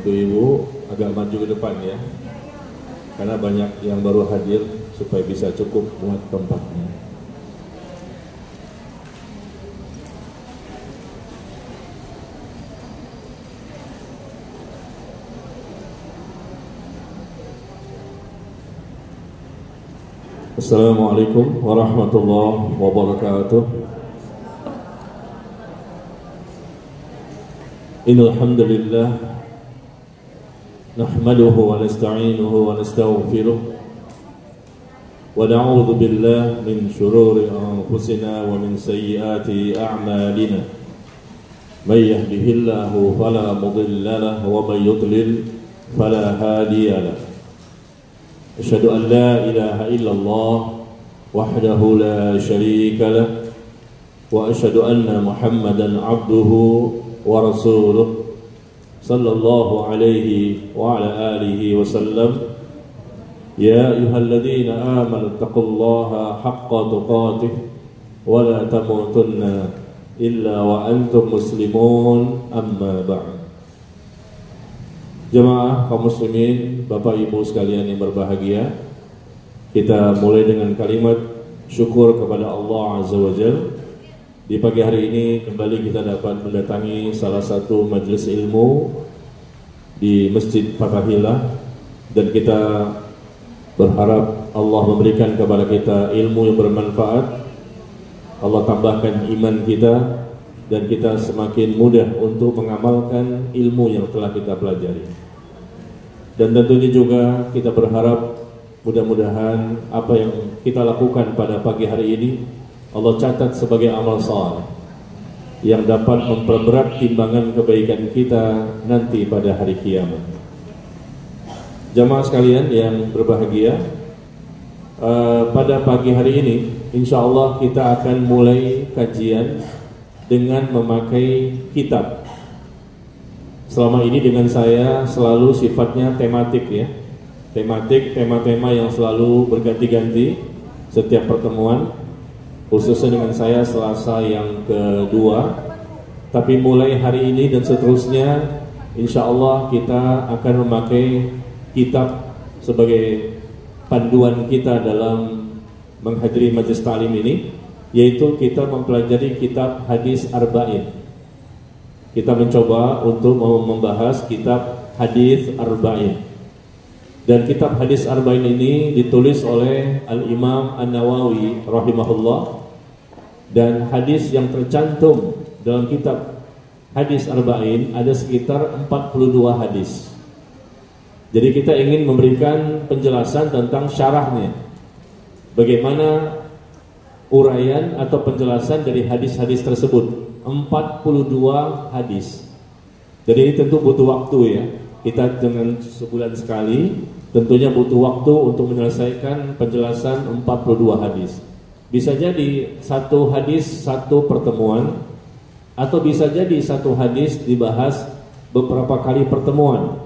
ibu-ibu agak maju ke depan ya, karena banyak yang baru hadir, supaya bisa cukup muat tempatnya. Assalamualaikum warahmatullahi wabarakatuh. Innal hamdalillah nahmaduhu wa nasta'inuhu wa nastaghfiruh wa na'udzu billahi min shururi anfusina wa min sayyiati a'malina. May yahdihillahu fala mudilla lahu wa may yudlil fala hadiya lahu. Asyhadu an la ilaha illallah wahdahu la syarika lah wa asyhadu anna Muhammadan abduhu wa rasuluh sallallahu alaihi wa ala alihi wa sallam. Ya ayyuhalladzina amanu taqullaha haqqa tuqatih wa la tamutunna illa wa antum muslimun, amma ba'd. Jemaah kaum muslimin, Bapak Ibu sekalian yang berbahagia, kita mulai dengan kalimat syukur kepada Allah Azza wa Jalla. Di pagi hari ini kembali kita dapat mendatangi salah satu majelis ilmu di Masjid Fathahilah, dan kita berharap Allah memberikan kepada kita ilmu yang bermanfaat, Allah tambahkan iman kita, dan kita semakin mudah untuk mengamalkan ilmu yang telah kita pelajari. Dan tentunya juga kita berharap mudah-mudahan apa yang kita lakukan pada pagi hari ini Allah catat sebagai amal saleh yang dapat memperberat timbangan kebaikan kita nanti pada hari kiamat. Jamaah sekalian yang berbahagia, pada pagi hari ini insya Allah kita akan mulai kajian dengan memakai kitab. Selama ini dengan saya selalu sifatnya tematik ya, tema-tema yang selalu berganti-ganti setiap pertemuan, khususnya dengan saya Selasa yang kedua. Tapi mulai hari ini dan seterusnya insya Allah kita akan memakai kitab sebagai panduan kita dalam menghadiri majelis ta'lim ini, yaitu kita mempelajari kitab hadis arba'in. Kita mencoba untuk membahas kitab hadis arba'in. Dan kitab hadis arba'in ini ditulis oleh Al-Imam An-Nawawi rahimahullah, dan hadis yang tercantum dalam kitab hadis arba'in ada sekitar 42 hadis. Jadi kita ingin memberikan penjelasan tentang syarahnya, bagaimana uraian atau penjelasan dari hadis-hadis tersebut. 42 hadis. Jadi ini tentu butuh waktu ya. Kita dengan sebulan sekali tentunya butuh waktu untuk menyelesaikan penjelasan 42 hadis. Bisa jadi satu hadis satu pertemuan, atau bisa jadi satu hadis dibahas beberapa kali pertemuan,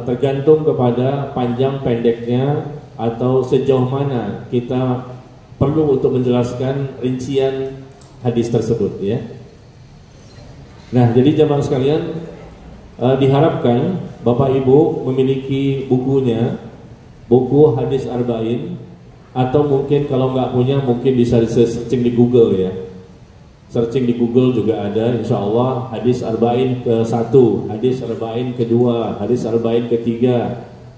tergantung kepada panjang pendeknya atau sejauh mana kita perlu untuk menjelaskan rincian hadis tersebut ya. Nah, jadi jamaah sekalian, diharapkan Bapak Ibu memiliki bukunya, buku hadis arba'in, atau mungkin kalau nggak punya mungkin bisa searching di Google ya. Searching di Google juga ada, insya Allah hadis arba'in ke-1, hadis arba'in ke-2, hadis arba'in ke-3,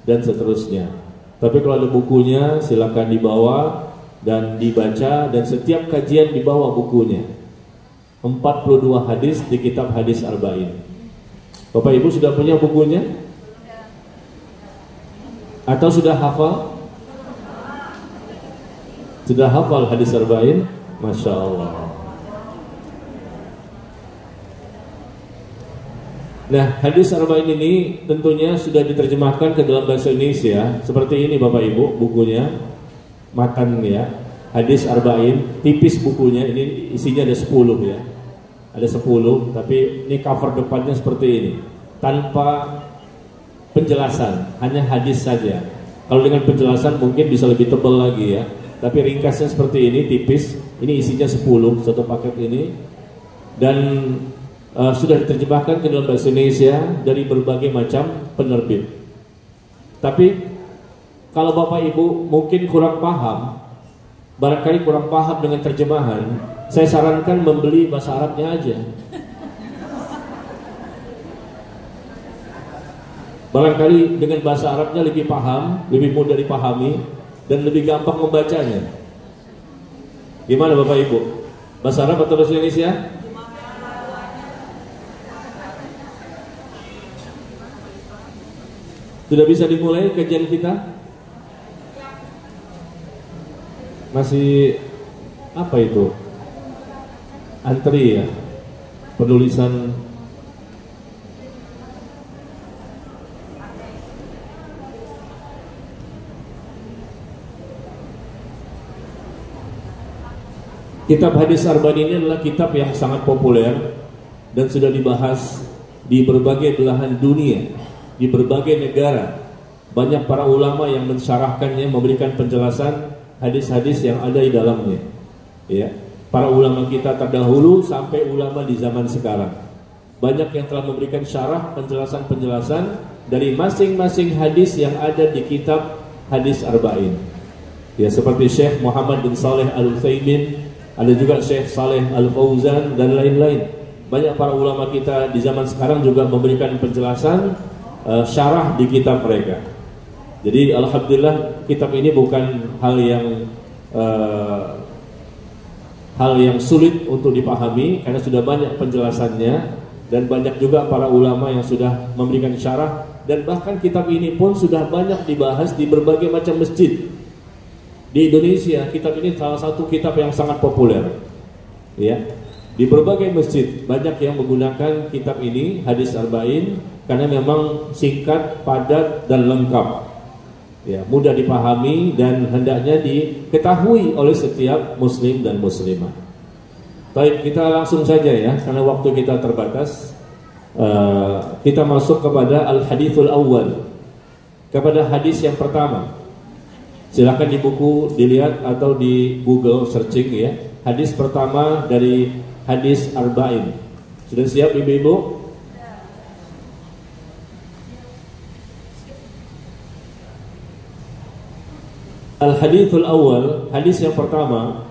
dan seterusnya. Tapi kalau ada bukunya silakan dibawa dan dibaca, dan setiap kajian dibawa bukunya. 42 hadis di kitab hadis arba'in. Bapak Ibu sudah punya bukunya? Atau sudah hafal? Sudah hafal hadis arba'in? Masya Allah. Nah, hadis arba'in ini tentunya sudah diterjemahkan ke dalam bahasa Indonesia. Seperti ini Bapak Ibu bukunya, matan ya, hadis arba'in, tipis bukunya, ini isinya ada 10 ya. Ada 10, tapi ini cover depannya seperti ini, tanpa penjelasan, hanya hadis saja. Kalau dengan penjelasan mungkin bisa lebih tebal lagi ya, tapi ringkasnya seperti ini, tipis. Ini isinya 10, satu paket ini. Dan sudah diterjemahkan ke dalam bahasa Indonesia dari berbagai macam penerbit. Tapi kalau Bapak Ibu mungkin kurang paham, barangkali kurang paham dengan terjemahan, saya sarankan membeli bahasa Arabnya aja. Barangkali dengan bahasa Arabnya lebih paham, lebih mudah dipahami, dan lebih gampang membacanya. Gimana Bapak Ibu? Bahasa Arab atau bahasa Indonesia? Sudah bisa dimulai kajian kita? Masih apa itu? Antri ya? Penulisan. Kitab Hadis Arba'in ini adalah kitab yang sangat populer dan sudah dibahas di berbagai belahan dunia, di berbagai negara. Banyak para ulama yang mensyarahkannya, memberikan penjelasan hadis-hadis yang ada di dalamnya. Ya, para ulama kita terdahulu sampai ulama di zaman sekarang, banyak yang telah memberikan syarah, penjelasan-penjelasan dari masing-masing hadis yang ada di kitab Hadis Arba'in. Ya, seperti Syekh Muhammad bin Saleh Al-Utsaimin, ada juga Syekh Saleh Al-Fauzan dan lain-lain. Banyak para ulama kita di zaman sekarang juga memberikan penjelasan syarah di kitab mereka. Jadi alhamdulillah kitab ini bukan hal yang sulit untuk dipahami karena sudah banyak penjelasannya dan banyak juga para ulama yang sudah memberikan syarah, dan bahkan kitab ini pun sudah banyak dibahas di berbagai macam masjid. Di Indonesia, kitab ini salah satu kitab yang sangat populer. Ya, di berbagai masjid banyak yang menggunakan kitab ini, Hadis Arba'in, karena memang singkat, padat dan lengkap. Ya, mudah dipahami dan hendaknya diketahui oleh setiap muslim dan muslimah. Baik, kita langsung saja ya, karena waktu kita terbatas. Kita masuk kepada Al-Hadithul Awwal, kepada hadis yang pertama. Silakan di buku dilihat atau di Google searching ya. Hadis pertama dari Hadis Arba'in. Sudah siap ibu-ibu? Al-Hadithul Awwal, hadis yang pertama,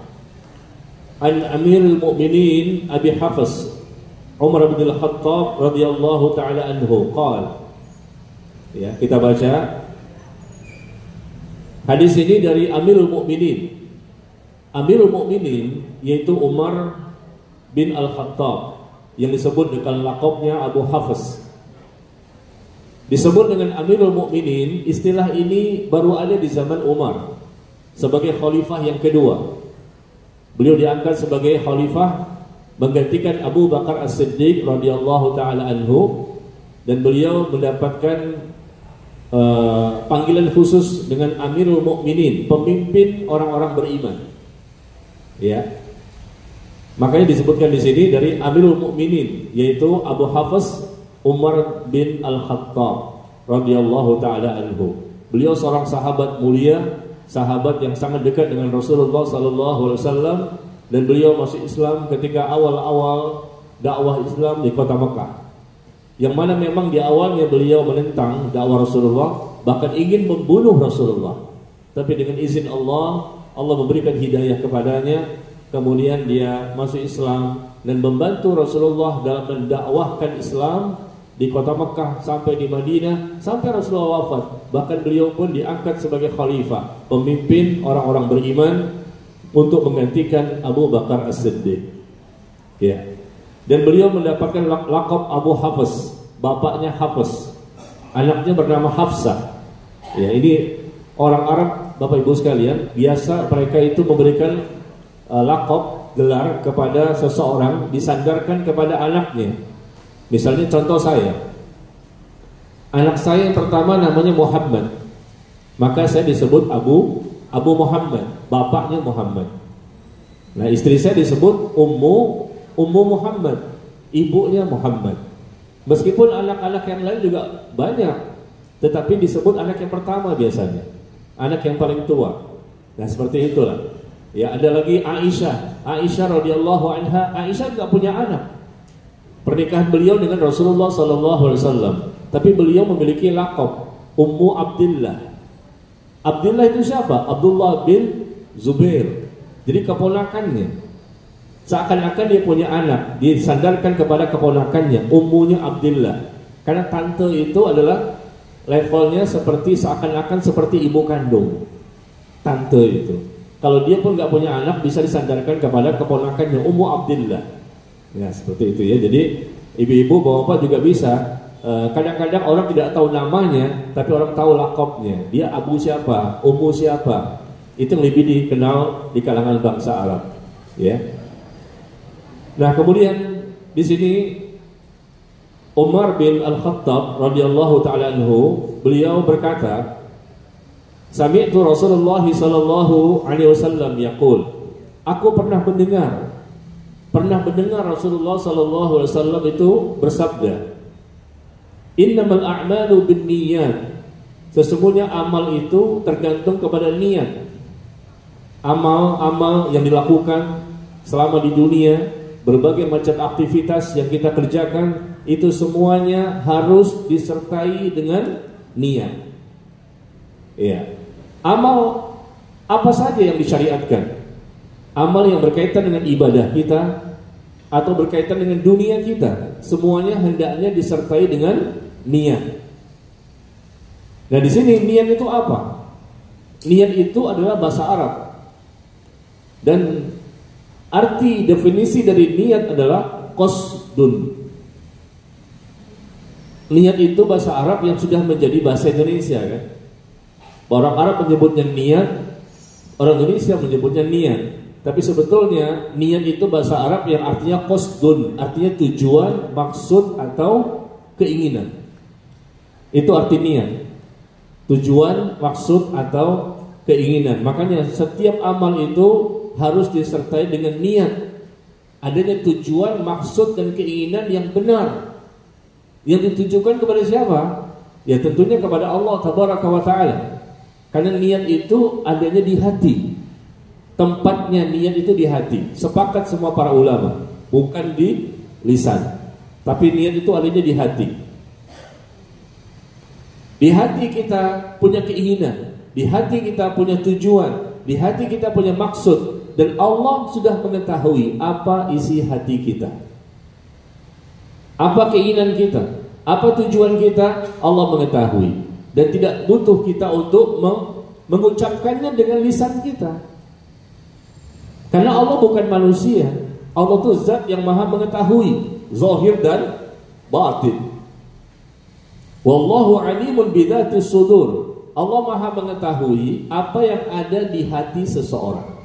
An Amirul Mu'minin Abi Hafs Umar bin Al-Khattab radhiyallahu taala anhu qala. Ya, kita baca. Hadis ini dari Amirul Mukminin. Amirul Mukminin yaitu Umar bin Al-Khattab yang disebut dengan laqabnya Abu Hafs. Disebut dengan Amirul Mukminin, istilah ini baru ada di zaman Umar sebagai khalifah yang kedua. Beliau diangkat sebagai khalifah menggantikan Abu Bakar As-Siddiq radhiyallahu taala anhu, dan beliau mendapatkan panggilan khusus dengan Amirul Mukminin, pemimpin orang-orang beriman. Ya. Makanya disebutkan di sini dari Amirul Mukminin yaitu Abu Hafs Umar bin Al-Khattab radhiyallahu taala anhu. Beliau seorang sahabat mulia, sahabat yang sangat dekat dengan Rasulullah sallallahu alaihi wasallam, dan beliau masuk Islam ketika awal-awal dakwah Islam di kota Mekah. Yang mana memang di awalnya beliau menentang dakwah Rasulullah, bahkan ingin membunuh Rasulullah. Tapi dengan izin Allah, Allah memberikan hidayah kepadanya, kemudian dia masuk Islam dan membantu Rasulullah dalam mendakwahkan Islam di kota Mekah sampai di Madinah, sampai Rasulullah wafat. Bahkan beliau pun diangkat sebagai khalifah, pemimpin orang-orang beriman untuk menggantikan Abu Bakar As-Siddiq. Ya. Dan beliau mendapatkan laqab Abu Hafs, bapaknya Hafs, anaknya bernama Hafsah. Ya, ini orang Arab, Bapak Ibu sekalian, biasa mereka itu memberikan laqab, gelar kepada seseorang disandarkan kepada anaknya. Misalnya contoh saya, anak saya yang pertama namanya Muhammad, maka saya disebut Abu Muhammad, bapaknya Muhammad. Nah, istri saya disebut Ummu Muhammad, ibunya Muhammad. Meskipun anak-anak yang lain juga banyak, tetapi disebut anak yang pertama biasanya, anak yang paling tua. Nah, seperti itulah. Ya, ada lagi Aisyah radhiyallahu anha. Aisyah enggak punya anak. pernikahan beliau dengan Rasulullah SAW. Tapi beliau memiliki laqab Ummu Abdillah. Abdillah itu siapa? Abdullah bin Zubair. Jadi keponakannya. Seakan-akan dia punya anak, disandarkan kepada keponakannya, ummunya Abdillah. Karena tante itu adalah levelnya seperti seakan-akan seperti ibu kandung. Tante itu. Kalau dia pun nggak punya anak, bisa disandarkan kepada keponakannya, Ummu Abdillah. Ya seperti itu ya. Jadi ibu-ibu, bapak juga bisa. Kadang-kadang orang tidak tahu namanya, tapi orang tahu lakopnya. Dia abu siapa, ummu siapa. Itu yang lebih dikenal di kalangan bangsa Arab. Ya. Nah kemudian di sini Umar bin Al-Khattab radhiyallahu taala anhu, beliau berkata, sami'tu Rasulullah sallallahu alaihi wasallam yaqul, aku pernah mendengar Rasulullah sallallahu alaihi wasallam itu bersabda, innamal a'malu binniyat, sesungguhnya amal itu tergantung kepada niat. Amal-amal yang dilakukan selama di dunia, berbagai macam aktivitas yang kita kerjakan, itu semuanya harus disertai dengan niat. Ya. Amal apa saja yang disyariatkan? Amal yang berkaitan dengan ibadah kita atau berkaitan dengan dunia kita, semuanya hendaknya disertai dengan niat. Nah, di sini niat itu apa? Niat itu adalah bahasa Arab. Dan arti definisi dari niat adalah qasdun. Niat itu bahasa Arab yang sudah menjadi bahasa Indonesia kan. Orang Arab menyebutnya niat, orang Indonesia menyebutnya niat. Tapi sebetulnya niat itu bahasa Arab yang artinya qasdun, artinya tujuan, maksud atau keinginan. Itu arti niat. Tujuan, maksud atau keinginan. Makanya setiap amal itu harus disertai dengan niat. Adanya tujuan, maksud dan keinginan yang benar. Yang ditujukan kepada siapa? Ya tentunya kepada Allah Tabaraka wa Ta'ala. Karena niat itu adanya di hati. Tempatnya niat itu di hati. Sepakat semua para ulama. Bukan di lisan. Tapi niat itu adanya di hati. Di hati kita punya keinginan. Di hati kita punya tujuan. Di hati kita punya maksud. Dan Allah sudah mengetahui apa isi hati kita, apa keinginan kita, apa tujuan kita, Allah mengetahui. Dan tidak butuh kita untuk mengucapkannya dengan lisan kita. Karena Allah bukan manusia. Allah itu zat yang maha mengetahui zahir dan batin. Wallahu alimun bidzatis sudur. Allah maha mengetahui apa yang ada di hati seseorang.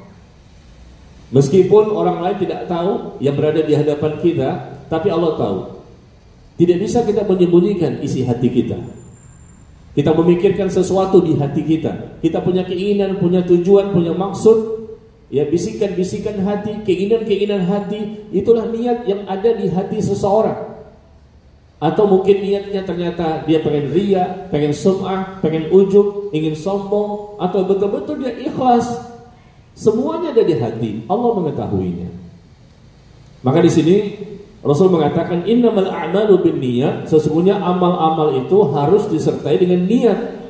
Meskipun orang lain tidak tahu yang berada di hadapan kita, tapi Allah tahu. Tidak bisa kita menyembunyikan isi hati kita. Kita memikirkan sesuatu di hati kita. Kita punya keinginan, punya tujuan, punya maksud. Ya, bisikan-bisikan hati, keinginan-keinginan hati, itulah niat yang ada di hati seseorang. Atau mungkin niatnya ternyata dia pengen riya, pengen sum'ah, pengen ujub, ingin sombong, atau betul-betul dia ikhlas. Semuanya ada di hati, Allah mengetahuinya. Maka di sini Rasul mengatakan innamal a'malu binniyat, sesungguhnya amal-amal itu harus disertai dengan niat.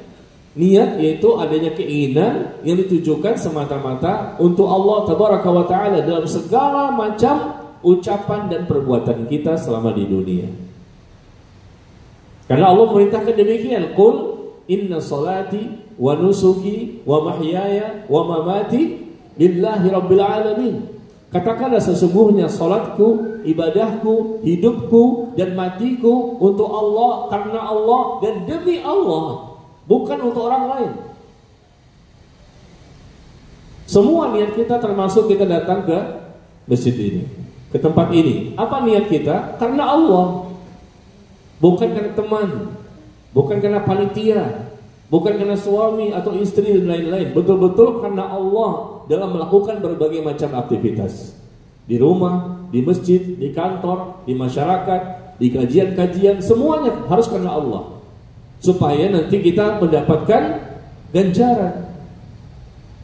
Niat yaitu adanya keinginan yang ditujukan semata-mata untuk Allah Tabaraka wa Ta'ala dalam segala macam ucapan dan perbuatan kita selama di dunia. Karena Allah memerintahkan demikian, qul inna salati wa nusuki wa mahyaya wa mamati lillahi rabbil alamin. Katakanlah sesungguhnya salatku, ibadahku, hidupku dan matiku untuk Allah, karena Allah dan demi Allah, bukan untuk orang lain. Semua niat kita termasuk kita datang ke masjid ini, ke tempat ini. Apa niat kita? Karena Allah. Bukan karena teman, bukan karena panitia, bukan karena suami atau istri dan lain-lain. Betul-betul karena Allah dalam melakukan berbagai macam aktivitas. Di rumah, di masjid, di kantor, di masyarakat, di kajian-kajian, semuanya harus karena Allah. Supaya nanti kita mendapatkan ganjaran.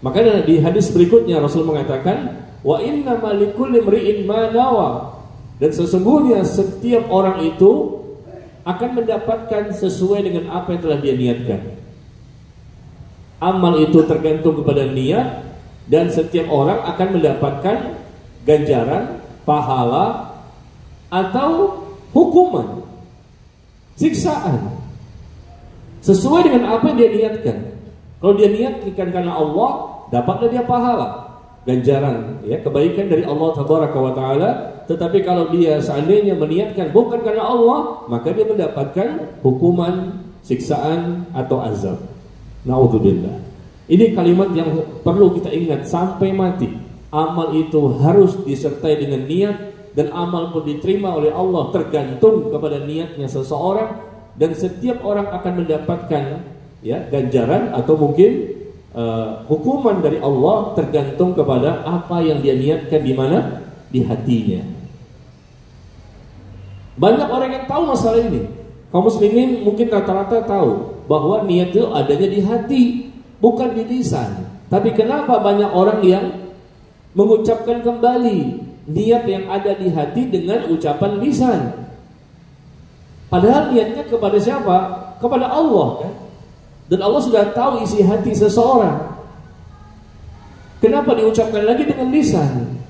Makanya di hadis berikutnya Rasul mengatakan, wa inna malikul imri'in ma nawa. Dan sesungguhnya setiap orang itu akan mendapatkan sesuai dengan apa yang telah dia niatkan. Amal itu tergantung kepada niat, dan setiap orang akan mendapatkan ganjaran, pahala, atau hukuman, siksaan, sesuai dengan apa yang dia niatkan. Kalau dia niatkan karena Allah, dapatlah dia pahala, ganjaran, ya, kebaikan dari Allah Tabaraka wa Ta'ala. Tetapi kalau dia seandainya meniatkan bukan karena Allah, maka dia mendapatkan hukuman, siksaan, atau azab. Na'udzubillah. Ini kalimat yang perlu kita ingat sampai mati. Amal itu harus disertai dengan niat, dan amal pun diterima oleh Allah tergantung kepada niatnya seseorang. Dan setiap orang akan mendapatkan, ya, ganjaran atau mungkin hukuman dari Allah tergantung kepada apa yang dia niatkan di mana, di hatinya. Banyak orang yang tahu masalah ini. Kaum muslimin mungkin rata-rata tahu bahwa niat itu adanya di hati, bukan di lisan. Tapi kenapa banyak orang yang mengucapkan kembali niat yang ada di hati dengan ucapan lisan? Padahal niatnya kepada siapa? Kepada Allah, kan? Dan Allah sudah tahu isi hati seseorang. Kenapa diucapkan lagi dengan lisan?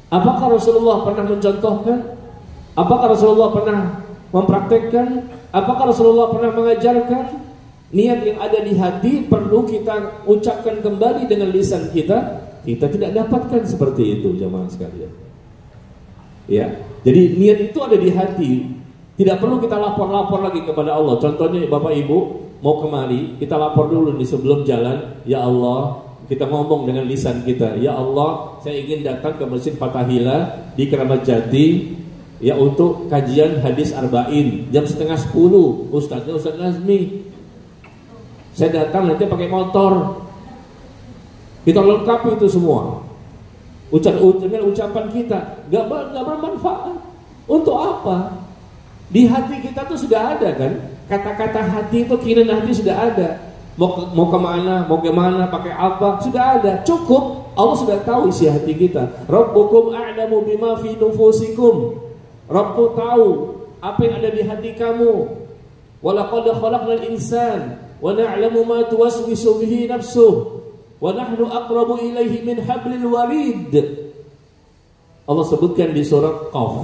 Apakah Rasulullah pernah mencontohkan? Apakah Rasulullah pernah mempraktekkan? Apakah Rasulullah pernah mengajarkan? Niat yang ada di hati perlu kita ucapkan kembali dengan lisan kita. Kita tidak dapatkan seperti itu, jamaah sekalian. Ya, jadi niat itu ada di hati. Tidak perlu kita lapor-lapor lagi kepada Allah. Contohnya Bapak Ibu mau kemari, kita lapor dulu nih sebelum jalan. Ya Allah, kita ngomong dengan lisan kita. Ya Allah, saya ingin datang ke Masjid Fathahillah di Keramat Jati, ya, untuk kajian hadis Arba'in jam 9:30. Ustadznya Ustadz Nazmi. Saya datang nanti pakai motor. Kita lengkapi itu semua. Ucapan kita gak bermanfaat. Untuk apa? Di hati kita tuh sudah ada, kan? Kata-kata hati itu, keinginan hati sudah ada. Mau kemana, mau kemana, pakai apa, sudah ada. Cukup, Allah sudah tahu isi hati kita. Rabbukum a'lamu bima fi nufusikum. Rabbu tahu apa yang ada di hati kamu. Walaqad khalaqnal insan wa na'lamu ma tuwaswisu bihi nafsuh wa nahnu aqrabu ilaihi min hablil warid. Allah sebutkan di surah Qaf,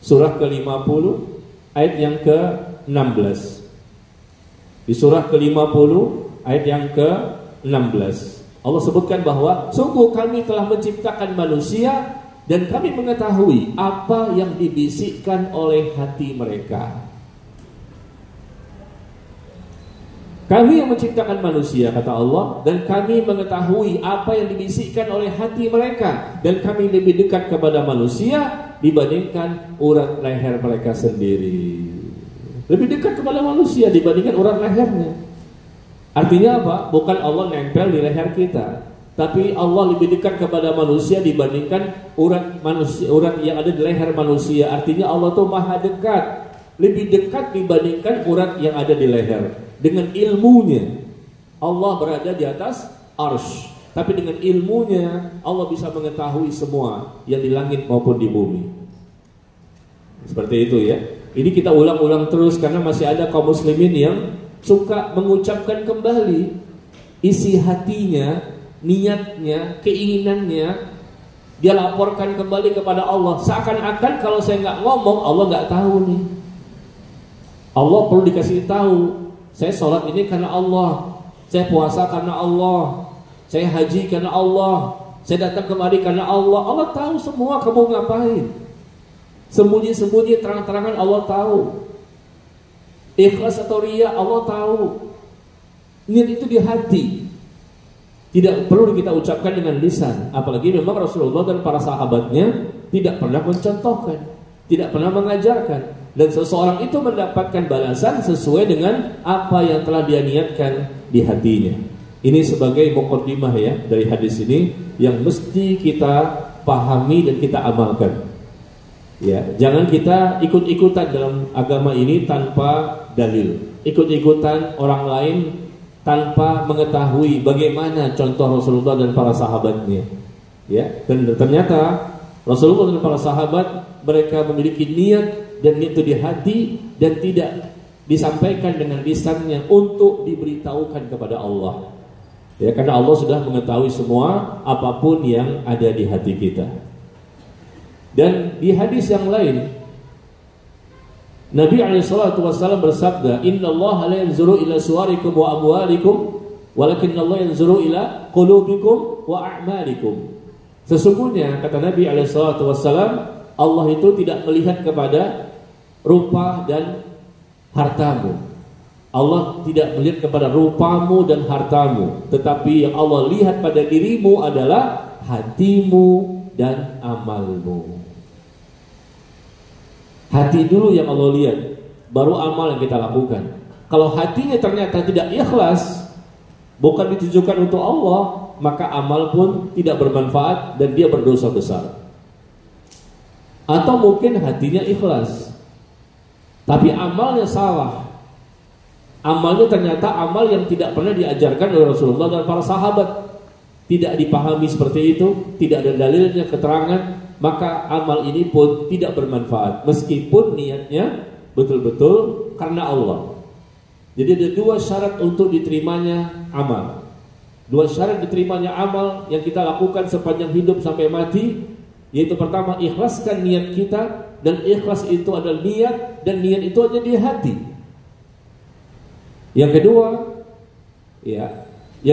surah ke-50 ayat yang ke-16. Di surah ke-50 ayat yang ke-16 Allah sebutkan bahwa sungguh kami telah menciptakan manusia dan kami mengetahui apa yang dibisikkan oleh hati mereka. Kami yang menciptakan manusia, kata Allah, dan kami mengetahui apa yang dibisikkan oleh hati mereka, dan kami lebih dekat kepada manusia dibandingkan urat leher mereka sendiri. Lebih dekat kepada manusia dibandingkan urat lehernya. Artinya apa? Bukan Allah nempel di leher kita, tapi Allah lebih dekat kepada manusia dibandingkan urat manusia, urat yang ada di leher manusia. Artinya Allah tuh maha dekat, lebih dekat dibandingkan urat yang ada di leher. Dengan ilmunya Allah berada di atas arsy, tapi dengan ilmunya Allah bisa mengetahui semua yang di langit maupun di bumi. Seperti itu, ya. Ini kita ulang-ulang terus karena masih ada kaum muslimin yang suka mengucapkan kembali isi hatinya, niatnya, keinginannya. Dia laporkan kembali kepada Allah. Seakan-akan kalau saya nggak ngomong, Allah nggak tahu nih. Allah perlu dikasih tahu. Saya sholat ini karena Allah, saya puasa karena Allah, saya haji karena Allah, saya datang kemari karena Allah. Allah tahu semua kamu ngapain. Sembunyi-sembunyi, terang-terangan Allah tahu. Ikhlas atau riya Allah tahu. Niat itu di hati. Tidak perlu kita ucapkan dengan lisan. Apalagi memang Rasulullah dan para sahabatnya tidak pernah mencontohkan, tidak pernah mengajarkan. Dan seseorang itu mendapatkan balasan sesuai dengan apa yang telah dia niatkan di hatinya. Ini sebagai muqaddimah, ya, dari hadis ini yang mesti kita pahami dan kita amalkan. Ya, jangan kita ikut-ikutan dalam agama ini tanpa dalil, ikut-ikutan orang lain tanpa mengetahui bagaimana contoh Rasulullah dan para sahabatnya. Ya, dan ternyata Rasulullah dan para sahabat mereka memiliki niat dan itu di hati dan tidak disampaikan dengan lisannya untuk diberitahukan kepada Allah. Ya, karena Allah sudah mengetahui semua apapun yang ada di hati kita. Dan di hadis yang lain Nabi SAW bersabda, Innallaha la yanzuru ila suwarikum wa amwalikum walakinnallaha yanzuru ila qulubikum wa a'malikum. Sesungguhnya kata Nabi SAW, Allah itu tidak melihat kepada rupa dan hartamu. Allah tidak melihat kepada rupamu dan hartamu, tetapi yang Allah lihat pada dirimu adalah hatimu dan amalmu. Hati dulu yang Allah lihat, baru amal yang kita lakukan. Kalau hatinya ternyata tidak ikhlas, bukan ditujukan untuk Allah, maka amal pun tidak bermanfaat dan dia berdosa besar. Atau mungkin hatinya ikhlas, tapi amalnya salah. Amalnya ternyata amal yang tidak pernah diajarkan oleh Rasulullah dan para sahabat. Tidak dipahami seperti itu, tidak ada dalilnya, keterangan, maka amal ini pun tidak bermanfaat meskipun niatnya betul-betul karena Allah. Jadi ada dua syarat untuk diterimanya amal. Dua syarat diterimanya amal yang kita lakukan sepanjang hidup sampai mati, yaitu pertama, ikhlaskan niat kita, dan ikhlas itu adalah niat, dan niat itu ada di hati. Yang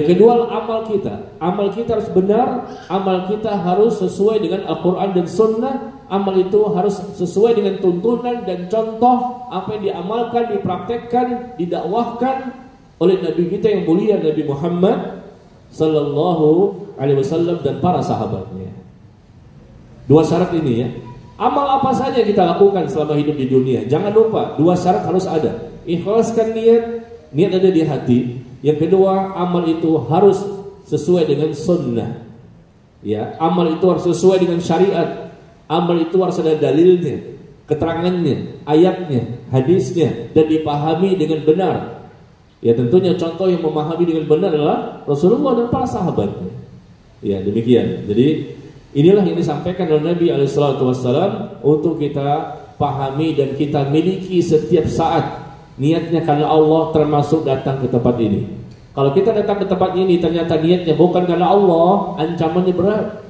kedua amal kita. Amal kita harus benar, amal kita harus sesuai dengan Al-Quran dan Sunnah. Amal itu harus sesuai dengan tuntunan dan contoh apa yang diamalkan, dipraktekkan, didakwahkan oleh Nabi kita yang mulia, Nabi Muhammad Sallallahu Alaihi Wasallam dan para sahabatnya. Dua syarat ini ya. Amal apa saja kita lakukan selama hidup di dunia, jangan lupa dua syarat harus ada. Ikhlaskan niat ada di hati. Yang kedua, amal itu harus sesuai dengan sunnah. Ya, amal itu harus sesuai dengan syariat. Amal itu harus ada dalilnya, keterangannya, ayatnya, hadisnya, dan dipahami dengan benar. Ya, tentunya contoh yang memahami dengan benar adalah Rasulullah dan para sahabatnya. Ya, demikian. Jadi inilah yang disampaikan oleh Nabi SAW untuk kita pahami dan kita miliki setiap saat. Niatnya karena Allah, termasuk datang ke tempat ini. Kalau kita datang ke tempat ini ternyata niatnya bukan karena Allah, ancamannya berat.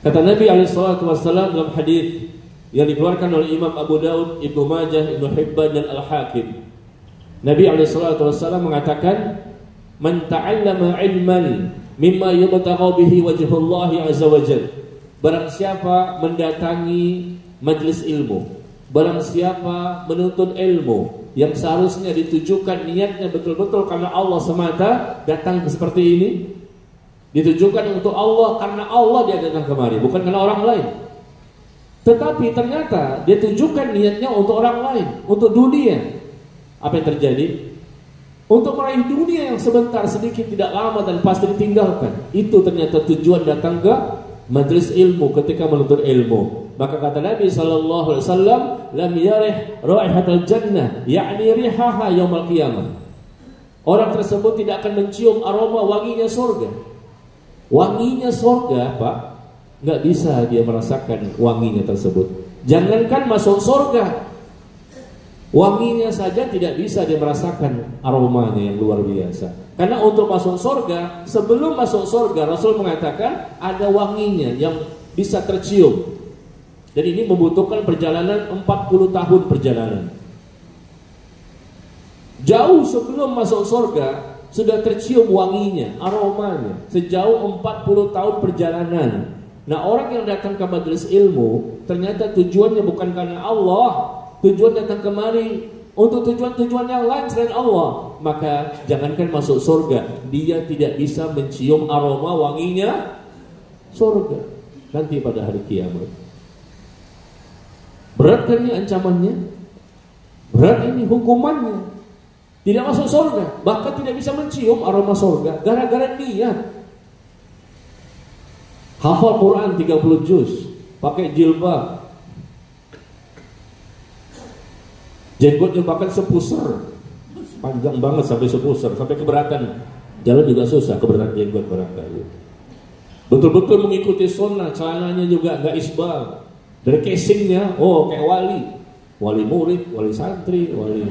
Kata Nabi SAW dalam hadis yang dikeluarkan oleh Imam Abu Daud, Ibnu Majah, Ibnu Hibban dan Al-Hakim, Nabi SAW mengatakan, "Man ta'allama ilman mimma yubtagha bihi wajhullahi azza wajalla." Barang siapa mendatangi majlis ilmu, barang siapa menuntut ilmu yang seharusnya ditujukan niatnya betul-betul karena Allah semata, datang seperti ini, ditujukan untuk Allah, karena Allah dia datang kemari, bukan karena orang lain. Tetapi ternyata dia tujukan niatnya untuk orang lain, untuk dunia. Apa yang terjadi? Untuk meraih dunia yang sebentar, sedikit, tidak lama dan pasti ditinggalkan. Itu ternyata tujuan datang ke majlis ilmu ketika menuntut ilmu. Maka kata Nabi sallallahu alaihi wasallam, lam yarih raihatal jannah, yakni rihaha yaumil qiyamah. Orang tersebut tidak akan mencium aroma wanginya surga. Wanginya surga, Pak, enggak bisa dia merasakan wanginya tersebut. Jangankan masuk surga, wanginya saja tidak bisa dia merasakan aromanya yang luar biasa. Karena untuk masuk surga, sebelum masuk surga, Rasul mengatakan ada wanginya yang bisa tercium. Dan ini membutuhkan perjalanan 40 tahun perjalanan. Jauh sebelum masuk surga sudah tercium wanginya, aromanya, sejauh 40 tahun perjalanan. Nah, orang yang datang ke majelis ilmu ternyata tujuannya bukan karena Allah, tujuan datang kemari untuk tujuan-tujuan yang lain selain Allah. Maka jangankan masuk surga, dia tidak bisa mencium aroma wanginya surga nanti pada hari kiamat. Berat kan ini ancamannya, berat ini hukumannya. Tidak masuk surga, bahkan tidak bisa mencium aroma surga gara-gara niat. Hafal Quran 30 juz, pakai jilbab, jenggotnya bahkan sepuser, panjang banget sampai sepuser, sampai keberatan. Jalan juga susah, keberatan jenggot barangkali. betul-betul mengikuti sunnah, celananya juga nggak isbal. Dari casingnya, oh kayak wali murid, wali santri, wali.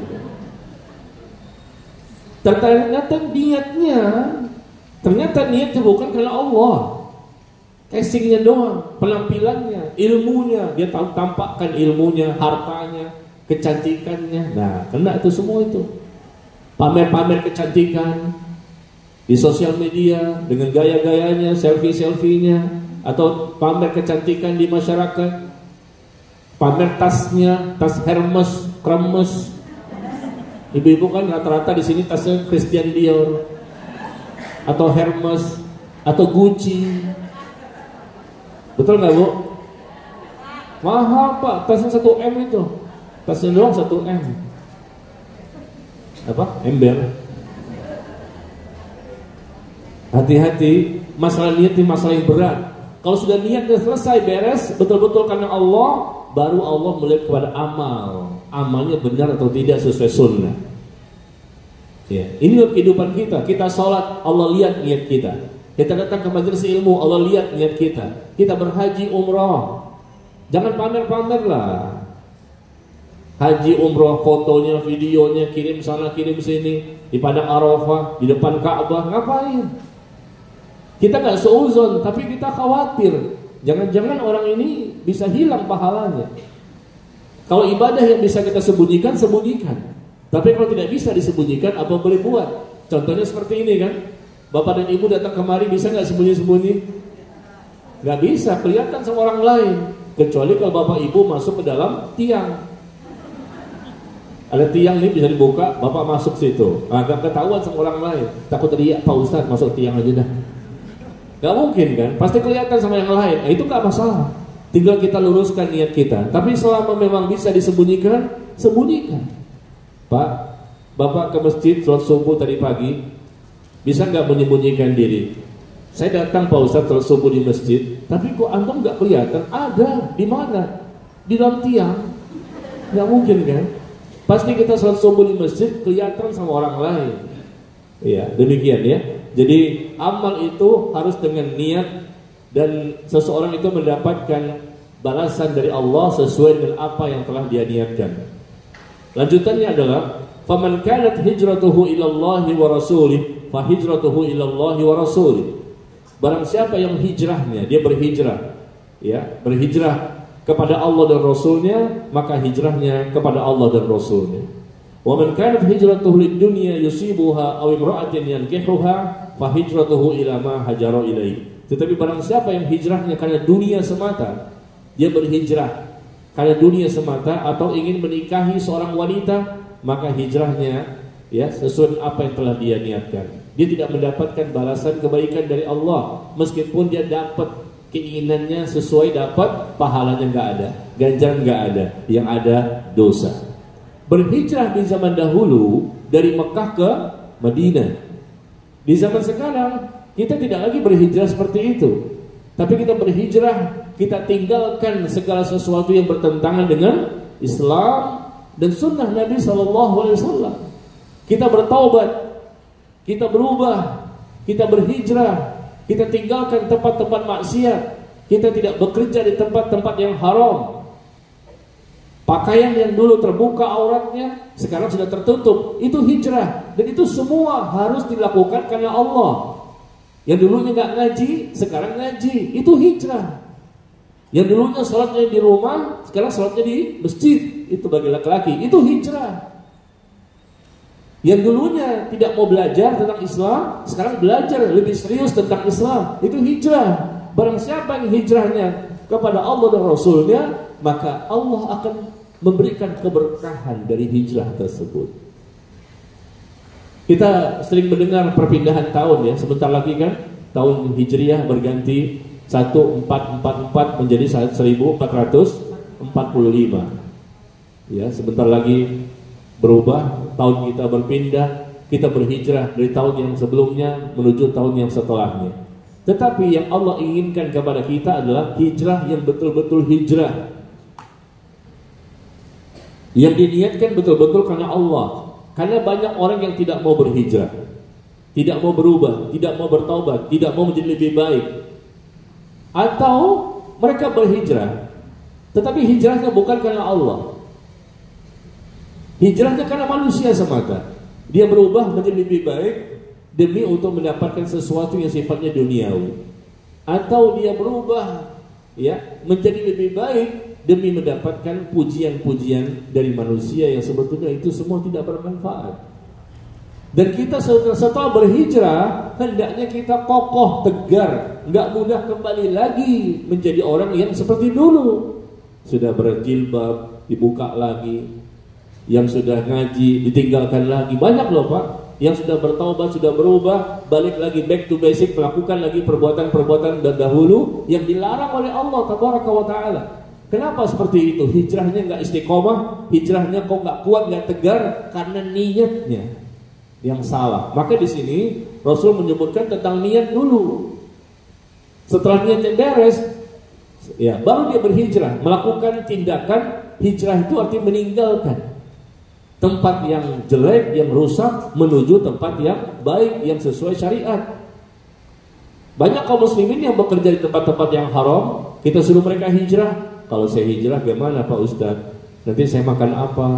Ternyata niatnya bukan karena Allah. Casingnya doang, penampilannya, ilmunya, dia tampakkan ilmunya, hartanya, kecantikannya. Nah, kena itu semua itu. Pamer-pamer kecantikan di sosial media dengan gaya-gayanya, selfie-selfienya, atau pamer kecantikan di masyarakat. Pamer tasnya, tas Hermes, kremes. Ibu-ibu kan rata-rata di sini tasnya Christian Dior atau Hermes atau Gucci. Betul nggak, Bu? Mahal, Pak, tasnya 1M itu. Tasnya doang 1M. Apa? Ember. Hati-hati, masalah niat ini masalah yang berat. Kalau sudah niat dan selesai beres, betul-betul karena Allah, baru Allah melihat kepada amal. Amalnya benar atau tidak sesuai sunnah. Ya, ini kehidupan kita. Kita sholat, Allah lihat niat kita. Kita datang ke majelis ilmu, Allah lihat niat kita. Kita berhaji umrah, jangan pamer-pamer lah. Haji umrah, fotonya, videonya, kirim sana, kirim sini, di padang Arafah, di depan Ka'bah, ngapain? Kita nggak seuzon, tapi kita khawatir. Jangan-jangan orang ini bisa hilang pahalanya. Kalau ibadah yang bisa kita sembunyikan, sembunyikan. Tapi kalau tidak bisa disembunyikan, apa boleh buat? Contohnya seperti ini kan. Bapak dan ibu datang kemari, bisa nggak sembunyi-sembunyi? Nggak bisa, kelihatan sama orang lain. Kecuali kalau bapak ibu masuk ke dalam tiang. Ada tiang nih bisa dibuka, bapak masuk situ. Agak ketahuan sama orang lain. Takut teriak, Pak Ustadz masuk tiang aja dah. Nggak mungkin kan? Pasti kelihatan sama yang lain. Nah, itu nggak masalah. Tinggal kita luruskan niat kita. Tapi selama memang bisa disembunyikan, sembunyikan. Pak, bapak ke masjid sholat subuh tadi pagi. Bisa nggak menyembunyikan diri? Saya datang Pak Ustadz sholat subuh di masjid, tapi kok antum nggak kelihatan? Ada, di mana? Di dalam tiang. Nggak mungkin kan? Pasti kita sholat subuh di masjid kelihatan sama orang lain. Ya, demikian ya. Jadi amal itu harus dengan niat, dan seseorang itu mendapatkan balasan dari Allah sesuai dengan apa yang telah dia niatkan. Lanjutannya adalah faman kanat hijratuhu ilallahi wa rasulih fa hijratuhu ilallahi wa rasulih. Barang siapa yang hijrahnya, dia berhijrah, ya, berhijrah kepada Allah dan Rasulnya, maka hijrahnya kepada Allah dan Rasulnya. Wa man kanat hijratuhu lid-dunya yusibuha aw imra'atin yankihuha fa hijratuhu ila ma hajara ilaihi. Tetapi barang siapa yang hijrahnya karena dunia semata, dia berhijrah karena dunia semata atau ingin menikahi seorang wanita, maka hijrahnya ya sesuai apa yang telah dia niatkan. Dia tidak mendapatkan balasan kebaikan dari Allah, meskipun dia dapat keinginannya sesuai, dapat pahalanya nggak ada, ganjaran nggak ada, yang ada dosa. Berhijrah di zaman dahulu dari Mekah ke Madinah. Di zaman sekarang kita tidak lagi berhijrah seperti itu, tapi kita berhijrah, kita tinggalkan segala sesuatu yang bertentangan dengan Islam dan sunnah Nabi SAW. Kita bertaubat, kita berubah, kita berhijrah, kita tinggalkan tempat-tempat maksiat, kita tidak bekerja di tempat-tempat yang haram. Pakaian yang dulu terbuka auratnya sekarang sudah tertutup, itu hijrah, dan itu semua harus dilakukan karena Allah. Yang dulunya nggak ngaji, sekarang ngaji, itu hijrah. Yang dulunya sholatnya di rumah, sekarang sholatnya di masjid, itu bagi laki-laki, itu hijrah. Yang dulunya tidak mau belajar tentang Islam, sekarang belajar lebih serius tentang Islam, itu hijrah. Barang siapa yang hijrahnya kepada Allah dan Rasulnya, maka Allah akan memberikan keberkahan dari hijrah tersebut. Kita sering mendengar perpindahan tahun ya, sebentar lagi kan tahun Hijriah berganti 1444 menjadi 1445. Ya, sebentar lagi berubah, tahun kita berpindah, kita berhijrah dari tahun yang sebelumnya menuju tahun yang setelahnya. Tetapi yang Allah inginkan kepada kita adalah hijrah yang betul-betul hijrah, yang diniatkan betul-betul karena Allah. Karena banyak orang yang tidak mau berhijrah, tidak mau berubah, tidak mau bertaubat, tidak mau menjadi lebih baik. Atau mereka berhijrah, tetapi hijrahnya bukan karena Allah. Hijrahnya karena manusia semata. Dia berubah menjadi lebih baik demi untuk mendapatkan sesuatu yang sifatnya duniawi. Atau dia berubah menjadi lebih baik demi mendapatkan pujian-pujian dari manusia yang sebetulnya itu semua tidak bermanfaat. Dan kita setelah berhijrah, hendaknya kita kokoh, tegar, nggak mudah kembali lagi menjadi orang yang seperti dulu. Sudah berjilbab, dibuka lagi. Yang sudah ngaji, ditinggalkan lagi. Banyak loh Pak, yang sudah bertaubat, sudah berubah, balik lagi back to basic, melakukan lagi perbuatan-perbuatan dahulu yang dilarang oleh Allah Tabaraka wa Ta'ala. Kenapa seperti itu? Hijrahnya nggak istiqomah, hijrahnya kok nggak kuat, nggak tegar, karena niatnya yang salah. Maka di sini Rasul menyebutkan tentang niat dulu. Setelah niatnya beres, baru dia berhijrah, melakukan tindakan hijrah. Itu artinya meninggalkan tempat yang jelek, yang rusak, menuju tempat yang baik, yang sesuai syariat. Banyak kaum muslimin yang bekerja di tempat-tempat yang haram, kita suruh mereka hijrah. Kalau saya hijrah gimana Pak Ustadz? Nanti saya makan apa?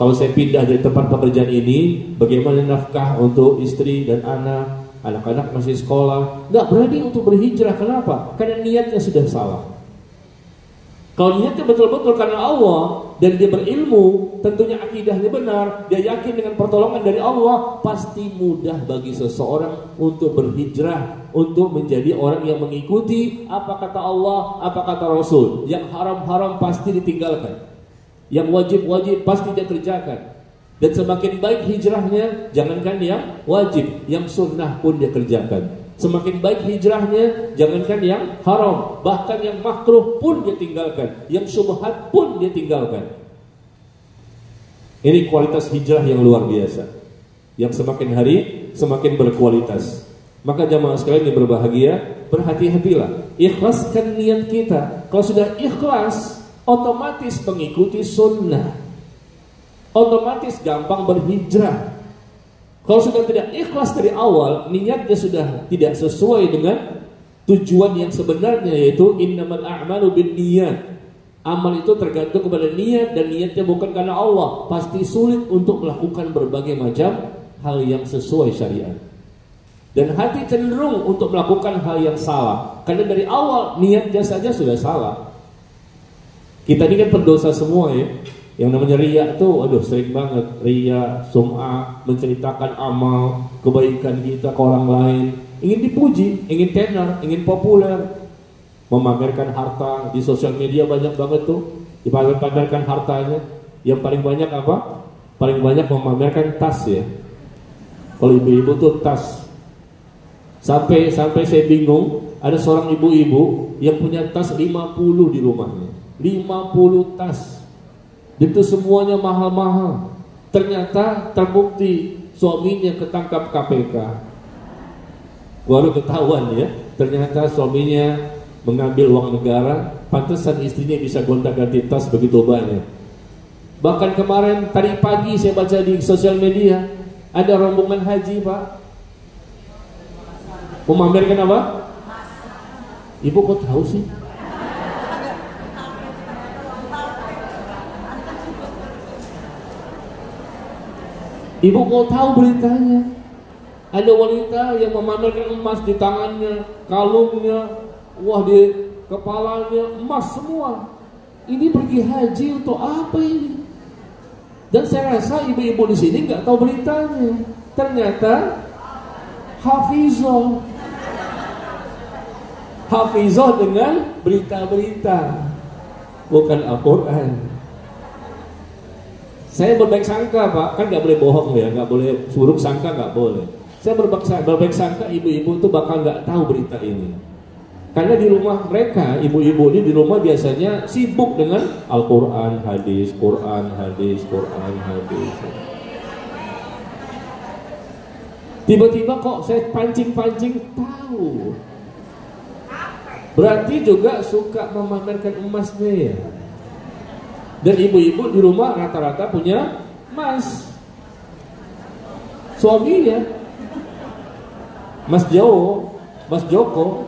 Kalau saya pindah dari tempat pekerjaan ini, bagaimana nafkah untuk istri dan anak? Anak-anak masih sekolah. Nggak berani untuk berhijrah. Kenapa? Karena niatnya sudah salah. Kalau niatnya betul-betul karena Allah dan dia berilmu, tentunya akidahnya benar, dia yakin dengan pertolongan dari Allah, pasti mudah bagi seseorang untuk berhijrah, untuk menjadi orang yang mengikuti apa kata Allah, apa kata Rasul. Yang haram-haram pasti ditinggalkan, yang wajib-wajib pasti dia kerjakan. Dan semakin baik hijrahnya, jangankan yang wajib, yang sunnah pun dia kerjakan. Semakin baik hijrahnya, jangankan yang haram, bahkan yang makruh pun dia tinggalkan, yang syubhat pun dia tinggalkan. Ini kualitas hijrah yang luar biasa, yang semakin hari semakin berkualitas. Maka jamaah sekalian yang berbahagia, berhati-hatilah, ikhlaskan niat kita. Kalau sudah ikhlas, otomatis mengikuti sunnah, otomatis gampang berhijrah. Kalau sudah tidak ikhlas dari awal, niatnya sudah tidak sesuai dengan tujuan yang sebenarnya, yaitu innamal a'malu binniyat. Amal itu tergantung kepada niat, dan niatnya bukan karena Allah, pasti sulit untuk melakukan berbagai macam hal yang sesuai syariat. Dan hati cenderung untuk melakukan hal yang salah, karena dari awal niatnya saja sudah salah. Kita ini kan pendosa semua ya. Yang namanya riya itu, sering banget. Riya, sum'ah, menceritakan amal, kebaikan kita ke orang lain. Ingin dipuji, ingin tenar, ingin populer. Memamerkan harta, di sosial media banyak banget tuh. Dipamerkan hartanya. Yang paling banyak apa? Paling banyak memamerkan tas ya. Kalau ibu-ibu tuh tas. Sampai saya bingung, ada seorang ibu-ibu yang punya tas 50 di rumahnya. 50 tas. Itu semuanya mahal-mahal. Ternyata terbukti suaminya ketangkap KPK. Baru ketahuan ya, ternyata suaminya mengambil uang negara. Pantesan istrinya bisa gonta-ganti tas begitu banyak. Bahkan kemarin tadi pagi saya baca di sosial media, ada rombongan haji Pak, memamerkan apa? Ibu kok tahu sih? Ibu kok tahu beritanya? Ada wanita yang memamerkan emas di tangannya, kalungnya, wah di kepalanya emas semua. Ini pergi haji untuk apa ini? Dan saya rasa ibu-ibu di sini nggak tahu beritanya. Ternyata Hafizah dengan berita-berita, bukan Al-Quran. Saya berbaik sangka Pak, kan nggak boleh bohong ya, nggak boleh buruk sangka, nggak boleh. Saya berbaik sangka ibu-ibu itu bakal nggak tahu berita ini, karena di rumah mereka, ibu-ibu ini di rumah biasanya sibuk dengan Al-Quran, hadis, Quran, hadis, Quran, hadis. Tiba-tiba kok saya pancing-pancing tahu, berarti juga suka memamerkan emasnya ya. Dan ibu-ibu di rumah rata-rata punya emas. Suaminya Mas Joko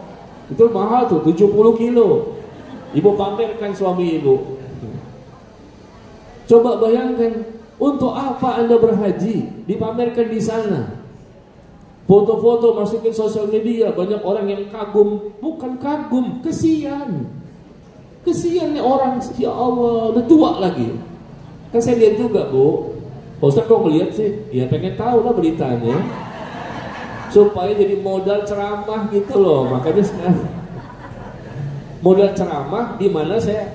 Itu mahal tuh, 70 kilo. Ibu pamerkan suami ibu. Coba bayangkan, untuk apa Anda berhaji? Dipamerkan di sana. Foto-foto masukin sosial media, banyak orang yang kagum. Bukan kagum, kesian. Kesian nih orang, ya Allah, udah tua lagi. Kan saya lihat juga, Bu. Pak Ustaz kok ngeliat sih? Ya pengen tahu lah beritanya, supaya jadi modal ceramah gitu loh. Makanya sekarang modal ceramah di mana saya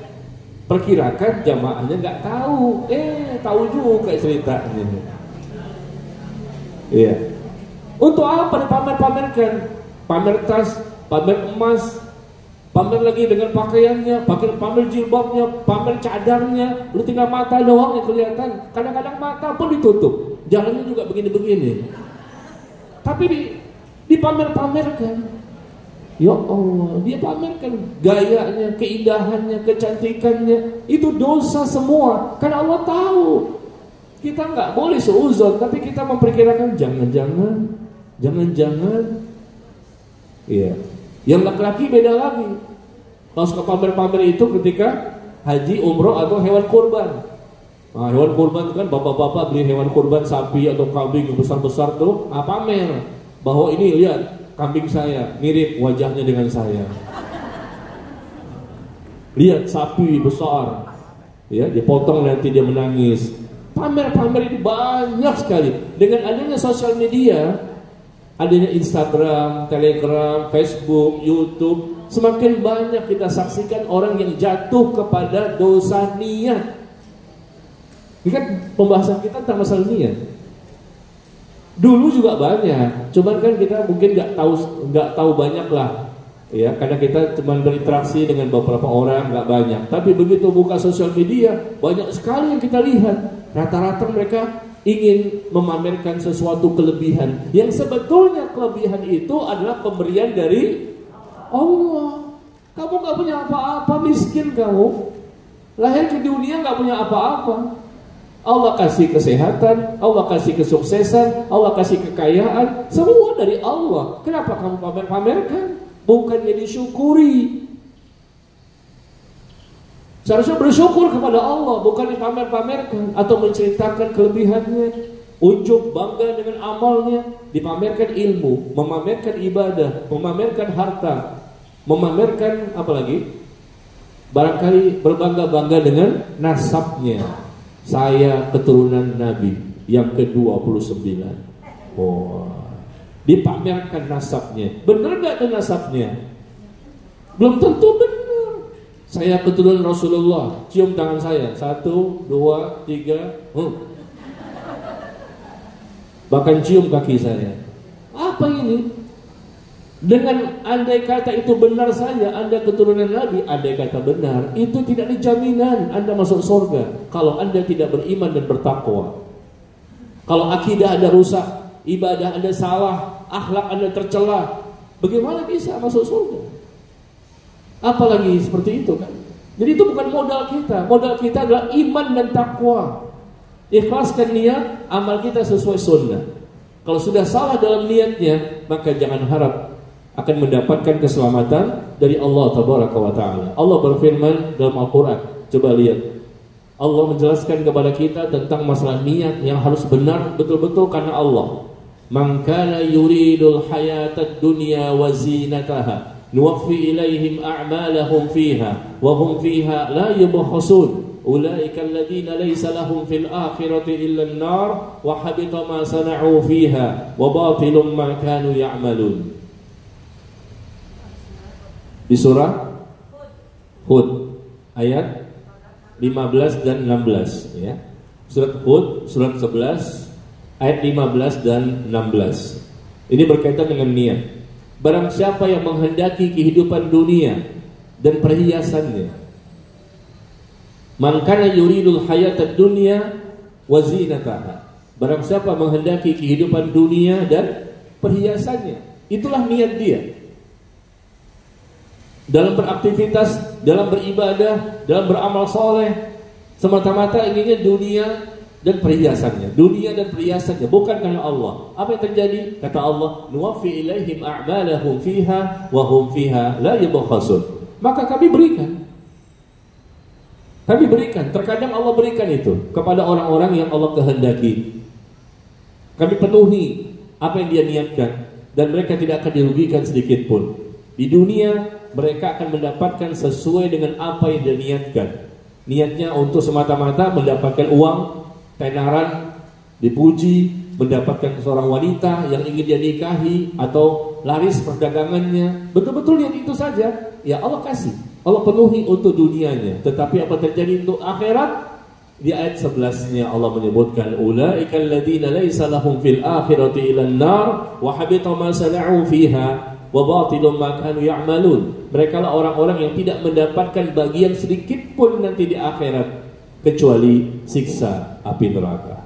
perkirakan jamaahnya nggak tahu, tahu juga ceritanya. Iya. Untuk apa dipamer-pamerkan? Pamer tas, pamer emas, pamer lagi dengan pakaiannya, pamer jilbabnya, pamer cadarnya. Lu tinggal mata doang yang kelihatan. Kadang-kadang mata pun ditutup, jalannya juga begini-begini. Tapi dipamer-pamerkan. Ya Allah, dia pamerkan gayanya, keindahannya, kecantikannya. Itu dosa semua. Karena Allah tahu kita nggak boleh seuzon, tapi kita memperkirakan jangan-jangan. Iya. Yang laki-laki beda lagi. Kalau suka pamer-pamer itu ketika haji, umroh atau hewan kurban. Nah, hewan kurban itu kan bapak-bapak beli hewan kurban sapi atau kambing yang besar-besar tuh, pamer bahwa ini lihat kambing saya mirip wajahnya dengan saya. Lihat sapi besar, ya dipotong nanti dia menangis. Pamer-pamer itu banyak sekali. Dengan adanya sosial media, adanya Instagram, Telegram, Facebook, YouTube, semakin banyak kita saksikan orang yang jatuh kepada dosa niat. Ini kan pembahasan kita tentang masalah niat. Dulu juga banyak, cuman kan kita mungkin nggak tahu banyak lah, ya karena kita cuma berinteraksi dengan beberapa orang, nggak banyak. Tapi begitu buka sosial media, banyak sekali yang kita lihat. Rata-rata mereka ingin memamerkan sesuatu kelebihan, yang sebetulnya kelebihan itu adalah pemberian dari Allah. Kamu gak punya apa-apa, miskin kamu, lahir ke dunia gak punya apa-apa. Allah kasih kesehatan, Allah kasih kesuksesan, Allah kasih kekayaan, semua dari Allah. Kenapa kamu pamer-pamerkan? Bukannya disyukuri. Seharusnya bersyukur kepada Allah, bukan dipamer-pamerkan atau menceritakan kelebihannya. Ujub, bangga dengan amalnya, dipamerkan ilmu, memamerkan ibadah, memamerkan harta, memamerkan apa lagi? Barangkali berbangga-bangga dengan nasabnya. Saya keturunan Nabi yang ke-29. Dipamerkan nasabnya. Benar gak itu nasabnya? Belum tentu benar. Saya keturunan Rasulullah, cium tangan saya, 1, 2, 3, bahkan cium kaki saya. Apa ini? Dengan andai kata itu benar saja, Anda keturunan Nabi, andai kata benar, itu tidak dijaminan Anda masuk surga kalau Anda tidak beriman dan bertakwa. Kalau akidah Anda rusak, ibadah Anda salah, akhlak Anda tercela, bagaimana bisa masuk surga? Apalagi seperti itu kan. Jadi itu bukan modal kita. Modal kita adalah iman dan takwa. Ikhlaskan niat, amal kita sesuai sunnah. Kalau sudah salah dalam niatnya, maka jangan harap akan mendapatkan keselamatan dari Allah Tabaraka wa Ta'ala. Allah berfirman dalam Al-Quran. Coba lihat, Allah menjelaskan kepada kita tentang masalah niat yang harus benar betul-betul karena Allah. Man kana yuridul hayatad dunya wa zinataha nuwaffi ilaihim a'malahum fiha wa hum fiha la yubkhasun ulaika alladhina laysa lahum fil akhirati illa an-nar wa habita ma sana'u fiha wa batilum ma kanu ya'malun. Di surah Hud ayat 15 dan 16 ya. Surat Hud surat 11 ayat 15 dan 16. Ini berkaitan dengan niat. Barang siapa yang menghendaki kehidupan dunia dan perhiasannya, man kana yuridul hayatad dunya wa zinataha. Barang siapa menghendaki kehidupan dunia dan perhiasannya, itulah niat dia. Dalam beraktivitas, dalam beribadah, dalam beramal soleh, semata-mata inginnya dunia dan perhiasannya, dunia dan perhiasannya, bukan karena Allah. Apa yang terjadi? Kata Allah, nuwaffi ilaihim a'malahum fiha wa hum fiha la yubkhasun. Maka kami berikan. Terkadang Allah berikan itu kepada orang-orang yang Allah kehendaki. Kami penuhi apa yang Dia niatkan, dan mereka tidak akan dirugikan sedikit pun. Di dunia mereka akan mendapatkan sesuai dengan apa yang Dia niatkan. Niatnya untuk semata-mata mendapatkan uang, tenaran, dipuji, mendapatkan seorang wanita yang ingin dia nikahi, atau laris perdagangannya. Betul-betul niat itu saja. Ya Allah kasih, Allah penuhi untuk dunianya. Tetapi apa terjadi untuk akhirat? Di ayat 11-nya Allah menyebutkan, ulaikal ladzina laisa lahum fil akhirati ilan nar wa habita ma sana'u fiha wa batilum ma kanu ya'malun. Mereka lah orang-orang yang tidak mendapatkan bagian sedikit pun nanti di akhirat kecuali siksa api neraka.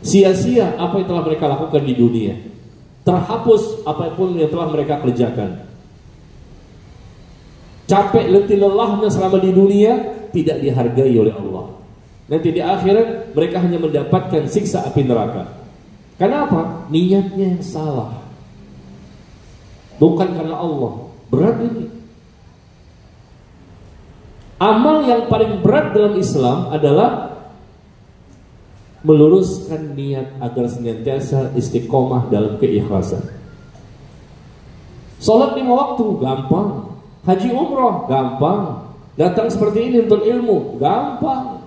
Sia-sia apa yang telah mereka lakukan di dunia. Terhapus apapun yang telah mereka kerjakan. Capek letih lelahnya selama di dunia tidak dihargai oleh Allah. Nanti di akhirat mereka hanya mendapatkan siksa api neraka. Kenapa? Niatnya yang salah. Bukan karena Allah. Berat ini. Amal yang paling berat dalam Islam adalah meluruskan niat agar senantiasa istiqomah dalam keikhlasan. Salat 5 waktu gampang, haji umroh gampang, datang seperti ini untuk ilmu gampang.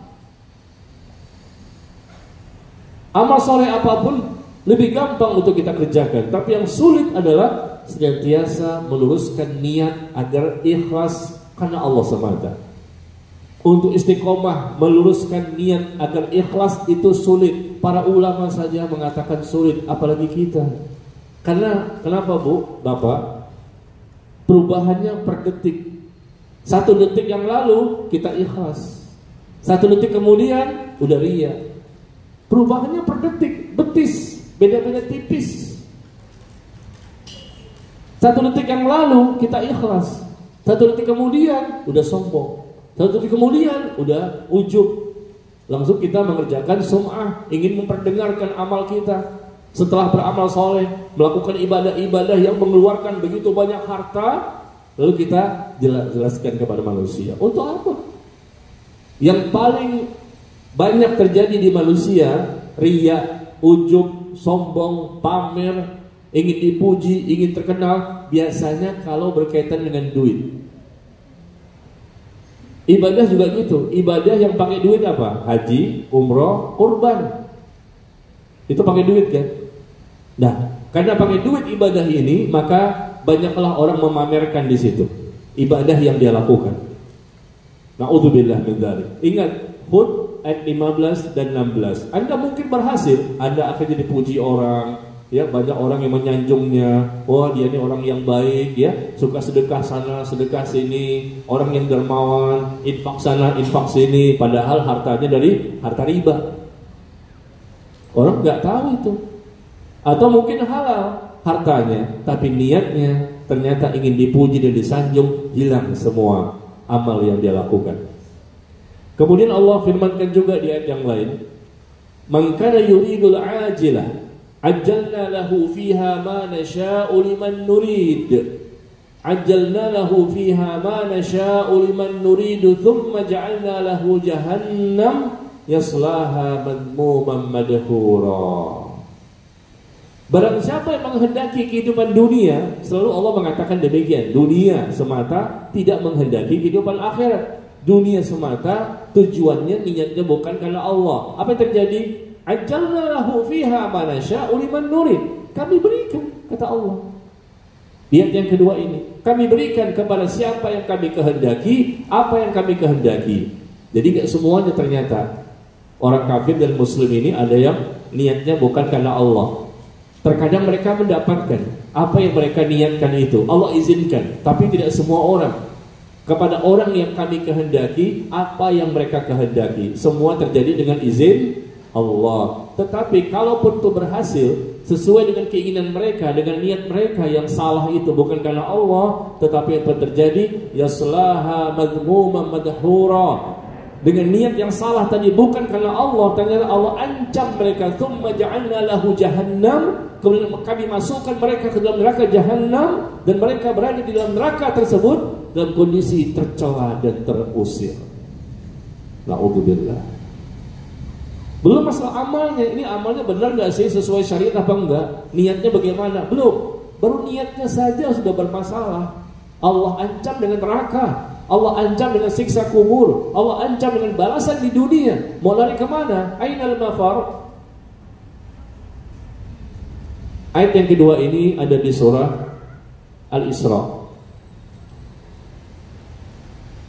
Amal soleh apapun lebih gampang untuk kita kerjakan, tapi yang sulit adalah senantiasa meluruskan niat agar ikhlas karena Allah semata. Untuk istiqomah meluruskan niat agar ikhlas itu sulit. Para ulama saja mengatakan sulit, apalagi kita. Karena kenapa Bu, Bapak? Perubahannya per detik. 1 detik yang lalu kita ikhlas, 1 detik kemudian udah ria. Perubahannya per detik, betis, beda-beda tipis. 1 detik yang lalu kita ikhlas, 1 detik kemudian udah sombong, 1 detik kemudian udah ujub. Langsung kita mengerjakan sum'ah, ingin memperdengarkan amal kita. Setelah beramal soleh, melakukan ibadah-ibadah yang mengeluarkan begitu banyak harta, lalu kita jelaskan kepada manusia. Untuk apa? Yang paling banyak terjadi di manusia, riya, ujub, sombong, pamer, ingin dipuji, ingin terkenal, biasanya kalau berkaitan dengan duit. Ibadah juga gitu. Ibadah yang pakai duit apa? Haji, umroh, kurban. Itu pakai duit kan? Nah, karena pakai duit ibadah ini, maka banyaklah orang memamerkan di situ ibadah yang dia lakukan. Na'udzubillah min dzalik. Ingat Hud ayat 15 dan 16. Anda mungkin berhasil, Anda akan jadi dipuji orang, ya, banyak orang yang menyanjungnya. Oh, dia ini orang yang baik, ya, suka sedekah sana, sedekah sini, orang yang dermawan, infak sana, infak sini, padahal hartanya dari harta riba. Orang nggak tahu itu. Atau mungkin halal hartanya, tapi niatnya ternyata ingin dipuji dan disanjung, hilang semua amal yang dia lakukan. Kemudian Allah firmankan juga di ayat yang lain, "Man kana yuridul ajilah ajjalna lahu fiha ma nasha'u liman nurid. Ajjalna lahu fiha ma nasha'u liman nurid, thumma ja'alna lahu jahannam yaslaha madmuman madhura." Barang siapa yang menghendaki kehidupan dunia, selalu Allah mengatakan demikian, dunia semata, tidak menghendaki kehidupan akhirat. Dunia semata, tujuannya, niatnya bukan karena Allah. Apa yang terjadi? Ajjalna lahu fiha ma nasha'u liman nurid. Kami berikan, kata Allah. Lihat yang kedua ini, kami berikan kepada siapa yang kami kehendaki, apa yang kami kehendaki. Jadi gak semuanya ternyata. Orang kafir dan muslim ini ada yang niatnya bukan karena Allah. Terkadang mereka mendapatkan apa yang mereka niatkan itu, Allah izinkan, tapi tidak semua orang. Kepada orang yang kami kehendaki, apa yang mereka kehendaki, semua terjadi dengan izin Allah. Tetapi kalaupun itu berhasil sesuai dengan keinginan mereka, dengan niat mereka yang salah itu bukan karena Allah, tetapi apa terjadi? Yaslaha madhmuman madhura. dengan niat yang salah tadi, bukan karena Allah, ternyata Allah ancam mereka. Tsumma ja'alna lahu jahannam, kemudian kami masukkan mereka ke dalam neraka jahannam, dan mereka berada di dalam neraka tersebut dalam kondisi tercela dan terusir. Na'udzubillah. Belum masalah amalnya, ini amalnya benar nggak sih, sesuai syariat apa enggak, niatnya bagaimana, belum. Baru niatnya saja sudah bermasalah. Allah ancam dengan neraka, Allah ancam dengan siksa kubur, Allah ancam dengan balasan di dunia. Mau lari kemana? Ainal mafar? Ayat yang kedua ini ada di surah Al-Isra,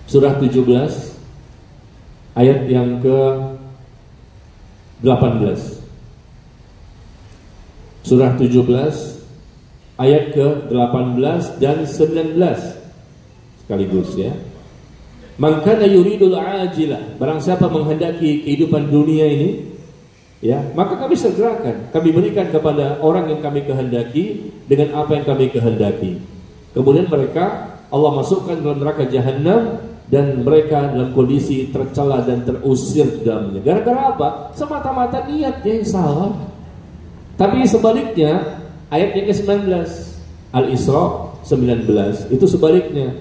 surah 17, ayat yang ke-18. Surah 17 ayat ke-18 dan 19 sekaligus ya. Man kana yuridul ajilah, barang siapa menghendaki kehidupan dunia ini, ya, maka kami segerakan, kami berikan kepada orang yang kami kehendaki dengan apa yang kami kehendaki. Kemudian mereka Allah masukkan dalam neraka jahanam, dan mereka dalam kondisi tercela dan terusir di dalamnya. Gara-gara apa? Semata-mata niatnya yang salah. Tapi sebaliknya, ayat yang ke-19 Al-Isra 19 itu sebaliknya.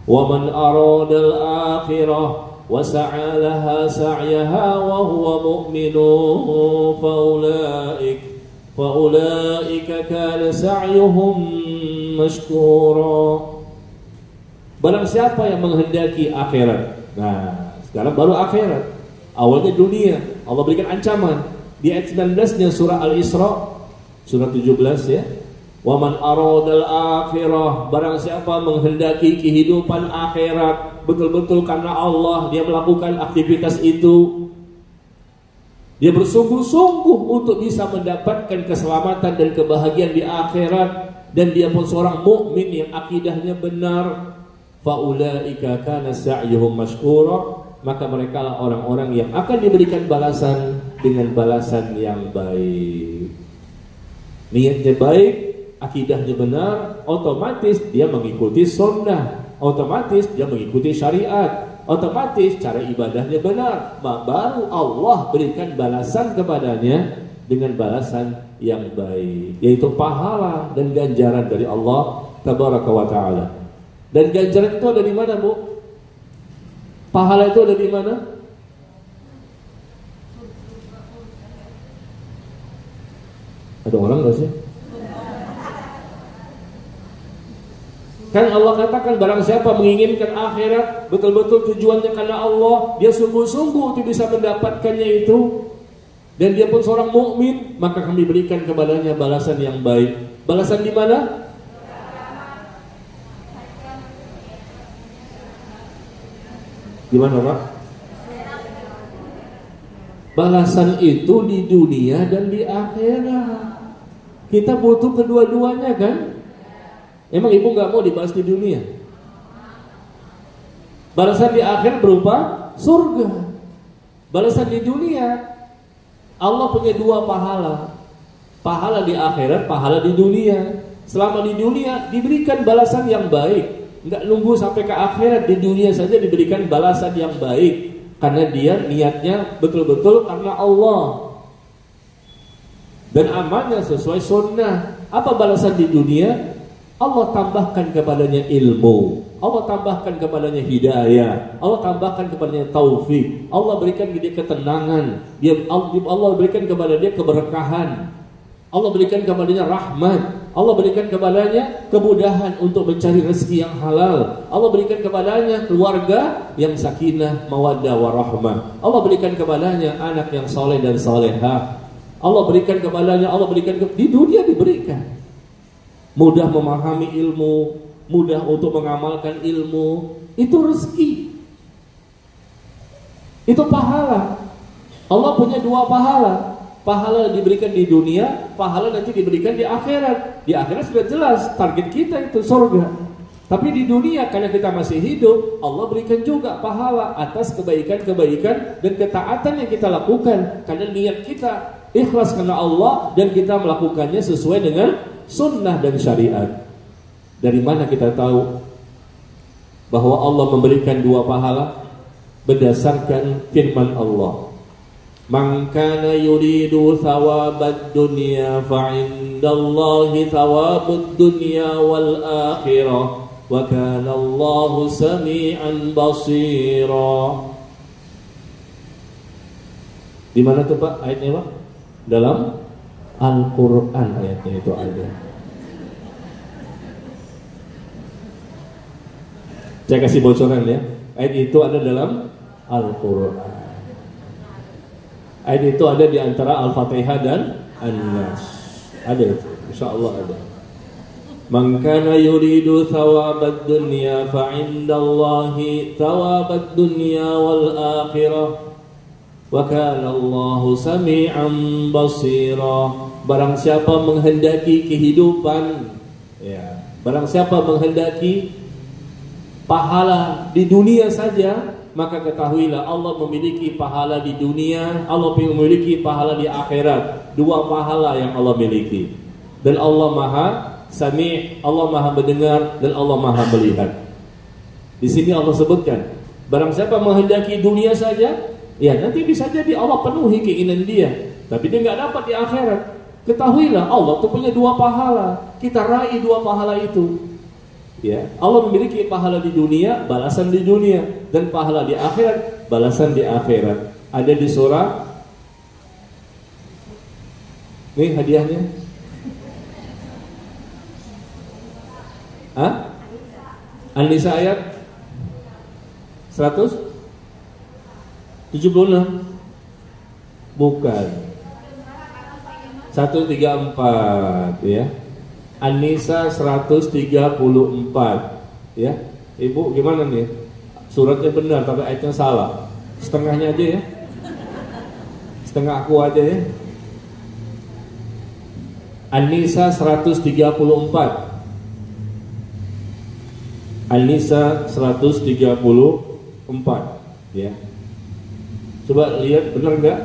Wa man aradal akhirah wa sa'a laha sa'yaha wa huwa mu'minun fa ulaika kana sa'yuhum mashkura. Barang siapa yang menghendaki akhirat. Nah, sekarang baru akhirat. Awalnya dunia. Allah berikan ancaman di ayat 19-nya surah Al-Isra surah 17 ya. Wa man aradal akhirah, barang siapa menghendaki kehidupan akhirat betul-betul karena Allah, dia melakukan aktivitas itu, dia bersungguh-sungguh untuk bisa mendapatkan keselamatan dan kebahagiaan di akhirat, dan dia pun seorang mukmin yang akidahnya benar, faulaika kana sa'yuhum mashkura, maka mereka lah orang-orang yang akan diberikan balasan dengan balasan yang baik. Niatnya baik, akidahnya benar, otomatis dia mengikuti sunnah, otomatis dia mengikuti syariat, otomatis cara ibadahnya benar. Baru Allah berikan balasan kepadanya dengan balasan yang baik, yaitu pahala dan ganjaran dari Allah tabaraka wa ta'ala. Dan ganjaran itu ada di mana, Bu? Pahala itu ada di mana? Ada orang gak sih? Kan Allah katakan barang siapa menginginkan akhirat, betul-betul tujuannya karena Allah, dia sungguh-sungguh untuk bisa mendapatkannya itu, dan dia pun seorang mukmin, maka kami berikan kepadanya balasan yang baik. Balasan di mana? Di mana, Pak? Balasan itu di dunia dan di akhirat. Kita butuh kedua-duanya kan? Emang ibu gak mau dibahas di dunia? Balasan di akhirat berupa surga. Balasan di dunia, Allah punya dua pahala. Pahala di akhirat, pahala di dunia. Selama di dunia diberikan balasan yang baik. Enggak nunggu sampai ke akhirat, di dunia saja diberikan balasan yang baik, karena dia niatnya betul-betul karena Allah dan amalnya sesuai sunnah. Apa balasan di dunia? Allah tambahkan kepadanya ilmu, Allah tambahkan kepadanya hidayah, Allah tambahkan kepadanya taufik, Allah berikan dia ketenangan, Allah berikan kepada dia keberkahan, Allah berikan kepadanya rahmat, Allah berikan kepadanya kemudahan untuk mencari rezeki yang halal, Allah berikan kepadanya keluarga yang sakinah, mawaddah, warahmah, Allah berikan kepadanya anak yang soleh dan solehah, Allah berikan kepadanya, Allah berikan di dunia diberikan mudah memahami ilmu, mudah untuk mengamalkan ilmu, itu rezeki, itu pahala. Allah punya dua pahala. Pahala diberikan di dunia, pahala nanti diberikan di akhirat. Di akhirat sudah jelas target kita itu surga. Tapi di dunia karena kita masih hidup, Allah berikan juga pahala atas kebaikan-kebaikan dan ketaatan yang kita lakukan, karena niat kita ikhlas karena Allah dan kita melakukannya sesuai dengan sunnah dan syariat. Dari mana kita tahu bahwa Allah memberikan dua pahala? berdasarkan firman Allah. Man kana yuridu thawabad dunya fa indallahi thawabud dunya wal akhirah wa kana Allahu sami'an basira. Di mana tuh Pak ayatnya Pak? Dalam Al-Quran ayatnya itu ada. Saya kasih bocoran ya. Ayat itu ada dalam Al-Quran. Ayat itu ada di antara Al-Fatihah dan An-Nas. Ada itu, insyaallah ada. Man kana yuridu thawabad dunya fa indallahi thawabad dunya wal akhirah wa kana Allahu sami'an basira. Barang siapa menghendaki kehidupan, ya, barang siapa menghendaki pahala di dunia saja, maka ketahuilah Allah memiliki pahala di dunia, Allah memiliki pahala di akhirat. Dua pahala yang Allah miliki. Dan Allah Maha Sami', Allah Maha mendengar, dan Allah Maha melihat. Di sini Allah sebutkan, barang siapa menghendaki dunia saja, ya nanti bisa jadi Allah penuhi keinginan dia, tapi dia nggak dapat di akhirat. Ketahuilah Allah tuh punya dua pahala. Kita raih dua pahala itu. Ya, Allah memiliki pahala di dunia, balasan di dunia, dan pahala di akhirat, balasan di akhirat. Ada di surah. Nih hadiahnya. Hah? An-Nisa ayat 176. Bukan 134 ya. An-Nisa 134 ya. Ibu gimana nih? Suratnya benar tapi ayatnya salah. Setengahnya aja ya. Setengah aku aja ya. An-Nisa 134. An-Nisa 134 ya. Coba lihat benar enggak?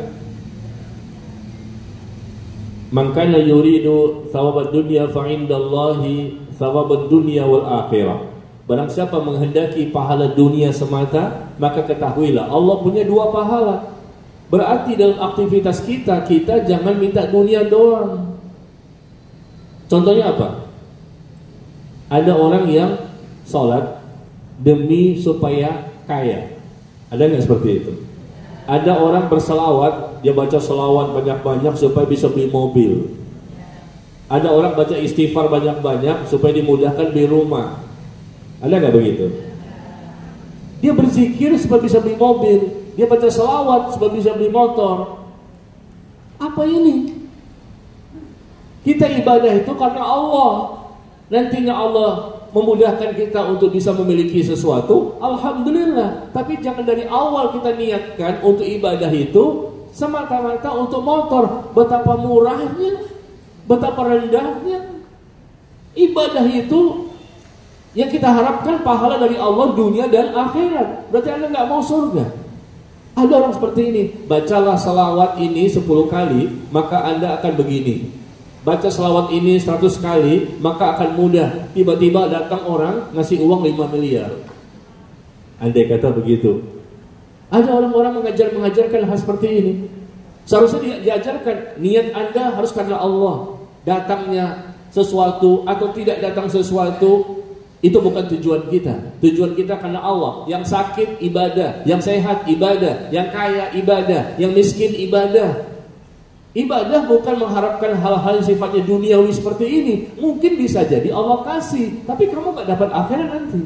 Man kana yuridu thawabad dunya fa indallahi thawabud dunya wal akhirah. Barang siapa menghendaki pahala dunia semata, maka ketahuilah Allah punya dua pahala. Berarti dalam aktivitas kita jangan minta dunia doang. Contohnya apa? Ada orang yang sholat demi supaya kaya. Ada nggak seperti itu? Ada orang berselawat, dia baca selawat banyak-banyak supaya bisa beli mobil. Ada orang baca istighfar banyak-banyak supaya dimudahkan beli rumah. Ada nggak begitu? Dia berzikir supaya bisa beli mobil. Dia baca selawat supaya bisa beli motor. Apa ini? Kita ibadah itu karena Allah. Nantinya Allah memudahkan kita untuk bisa memiliki sesuatu, alhamdulillah. Tapi jangan dari awal kita niatkan untuk ibadah itu semata-mata untuk motor. Betapa murahnya, betapa rendahnya. Ibadah itu yang kita harapkan pahala dari Allah dunia dan akhirat. Berarti Anda nggak mau surga. Ada orang seperti ini, bacalah selawat ini 10 kali, maka Anda akan begini. Baca selawat ini 100 kali, maka akan mudah. Tiba-tiba datang orang ngasih uang 5 miliar. Andai kata begitu. Ada orang-orang mengajarkan hal seperti ini. Seharusnya diajarkan, niat Anda harus karena Allah. Datangnya sesuatu atau tidak datang sesuatu, itu bukan tujuan kita. Tujuan kita karena Allah. Yang sakit ibadah, yang sehat ibadah, yang kaya ibadah, yang miskin ibadah. Ibadah bukan mengharapkan hal-hal yang sifatnya duniawi seperti ini. Mungkin bisa jadi Allah kasih, tapi kamu gak dapat akhirat nanti.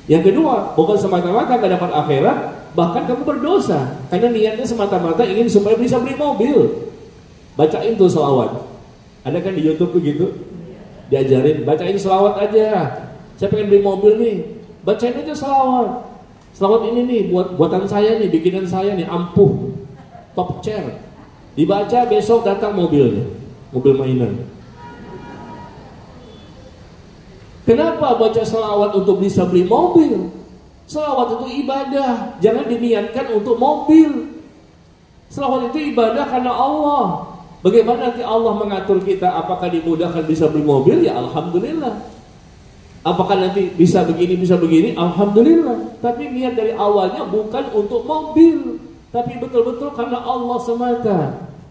Yang kedua, bukan semata-mata gak dapat akhirat, bahkan kamu berdosa. Karena niatnya semata-mata ingin supaya bisa beli mobil. Bacain tuh selawat. Ada kan di YouTube begitu? Diajarin, bacain selawat aja. Saya pengen beli mobil nih, bacain aja selawat. Selawat ini nih, buatan saya nih, bikinan saya nih, ampuh, top chair. Dibaca, besok datang mobilnya, mobil mainan. Kenapa baca selawat untuk bisa beli mobil? Selawat itu ibadah, jangan diniatkan untuk mobil. Selawat itu ibadah karena Allah. Bagaimana nanti Allah mengatur kita apakah dimudahkan bisa beli mobil? Ya alhamdulillah. Apakah nanti bisa begini? Alhamdulillah. Tapi niat dari awalnya bukan untuk mobil, tapi betul-betul karena Allah semata.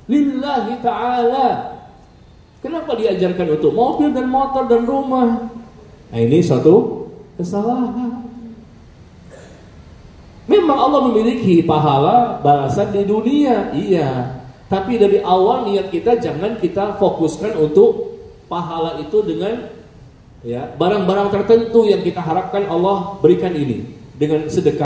Lillahi ta'ala. Kenapa diajarkan untuk mobil dan motor dan rumah? Nah, ini suatu kesalahan. Memang Allah memiliki pahala balasan di dunia, iya. Tapi dari awal niat kita jangan kita fokuskan untuk pahala itu dengan barang-barang tertentu yang kita harapkan Allah berikan ini dengan sedekah.